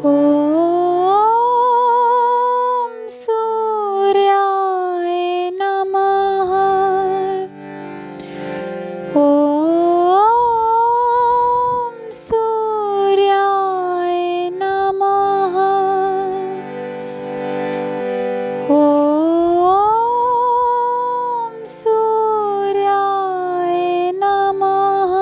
ॐ सूर्याय नमः। ॐ सूर्याय नमः। ॐ सूर्याय नमः।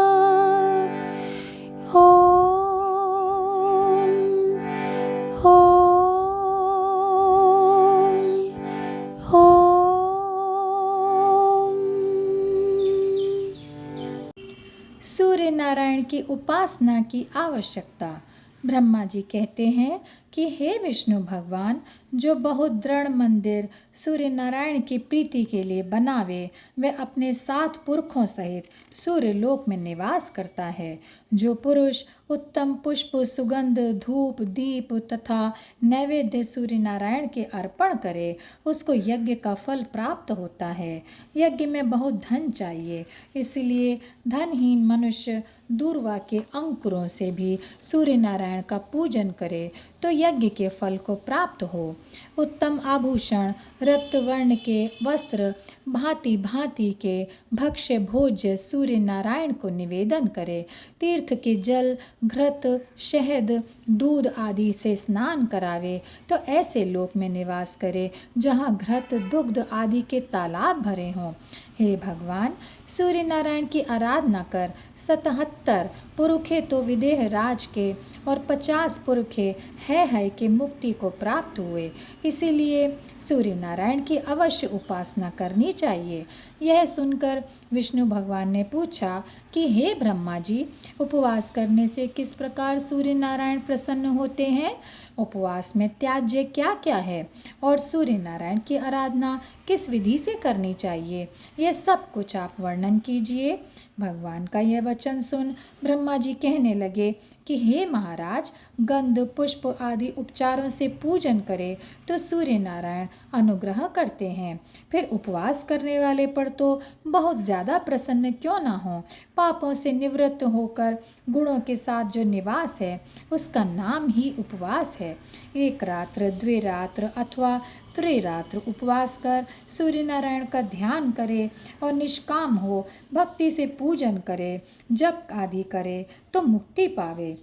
सूर्य नारायण की उपासना की आवश्यकता। ब्रह्मा जी कहते हैं कि हे विष्णु भगवान, जो बहुत दृढ़ मंदिर सूर्य नारायण की प्रीति के लिए बनावे, वह अपने 7 पुरखों सहित सूर्य लोक में निवास करता है। जो पुरुष उत्तम पुष्प, सुगंध, धूप, दीप तथा नैवेद्य सूर्य नारायण के अर्पण करे, उसको यज्ञ का फल प्राप्त होता है। यज्ञ में बहुत धन चाहिए, इसलिए धनहीन मनुष्य दूर्वा के अंकुरों से भी सूर्य नारायण का पूजन करे तो यज्ञ के फल को प्राप्त हो। उत्तम आभूषण, रक्त वर्ण के वस्त्र, भांति भांति के भक्ष्य भोज्य सूर्य नारायण को निवेदन करे। तीर्थ के जल, घृत, शहद, दूध आदि से स्नान करावे तो ऐसे लोक में निवास करे जहाँ घृत, दुग्ध आदि के तालाब भरे हों। हे भगवान, सूर्य नारायण की आराधना कर 77 पुरुखे तो विदेह राज के और 50 पुरुखे है के मुक्ति को प्राप्त हुए। इसीलिए सूर्य नारायण की अवश्य उपासना करनी चाहिए। यह सुनकर विष्णु भगवान ने पूछा कि हे ब्रह्मा जी, उपवास करने से किस प्रकार सूर्य नारायण प्रसन्न होते हैं? उपवास में त्याज्य क्या क्या है और सूर्य नारायण की आराधना किस विधि से करनी चाहिए, यह सब कुछ आप वर्णन कीजिए। भगवान का यह वचन सुन ब्रह्मा जी कहने लगे कि हे महाराज, गंध, पुष्प आदि उपचारों से पूजन करे तो सूर्य नारायण अनुग्रह करते हैं। फिर उपवास करने वाले पर तो बहुत ज़्यादा प्रसन्न क्यों ना हो। पापों से निवृत्त होकर गुणों के साथ जो निवास है, उसका नाम ही उपवास है। 1 रात्र, 2 रात्र अथवा त्रिरात्र उपवास कर सूर्य नारायण का ध्यान करे और निष्काम हो भक्ति से पूजन करे, जप आदि करे तो मुक्ति पावे।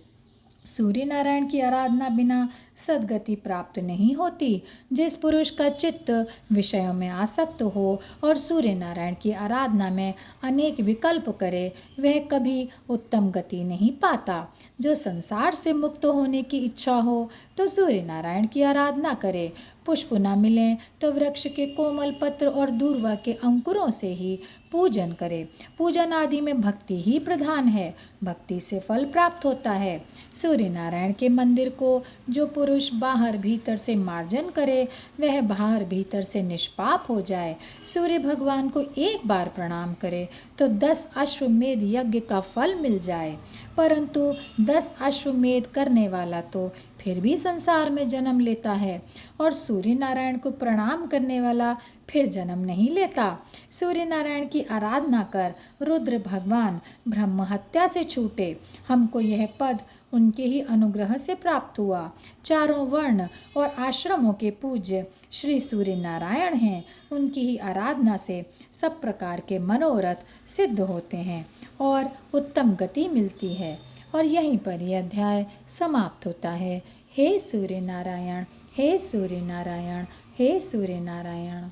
सूर्य नारायण की आराधना बिना सद्गति प्राप्त नहीं होती। जिस पुरुष का चित्त विषयों में आसक्त हो और सूर्य नारायण की आराधना में अनेक विकल्प करे, वह कभी उत्तम गति नहीं पाता। जो संसार से मुक्त होने की इच्छा हो तो सूर्य नारायण की आराधना करे। पुष्प न मिलें तो वृक्ष के कोमल पत्र और दूर्वा के अंकुरों से ही पूजन करे। पूजन आदि में भक्ति ही प्रधान है, भक्ति से फल प्राप्त होता है। सूर्य नारायण के मंदिर को जो पुरुष बाहर भीतर से मार्जन करे, वह बाहर भीतर से निष्पाप हो जाए। सूर्य भगवान को एक बार प्रणाम करे तो 10 अश्वमेध यज्ञ का फल मिल जाए, परंतु 10 अश्वमेध करने वाला तो फिर भी संसार में जन्म लेता है और सूर्य नारायण को प्रणाम करने वाला फिर जन्म नहीं लेता। सूर्य नारायण की आराधना कर रुद्र भगवान ब्रह्म हत्या से छूटे। हमको यह पद उनके ही अनुग्रह से प्राप्त हुआ। चारों वर्ण और आश्रमों के पूज्य श्री सूर्य नारायण हैं। उनकी ही आराधना से सब प्रकार के मनोरथ सिद्ध होते हैं और उत्तम गति मिलती है। और यहीं पर यह अध्याय समाप्त होता है। हे सूर्य नारायण, हे सूर्य नारायण, हे सूर्य नारायण।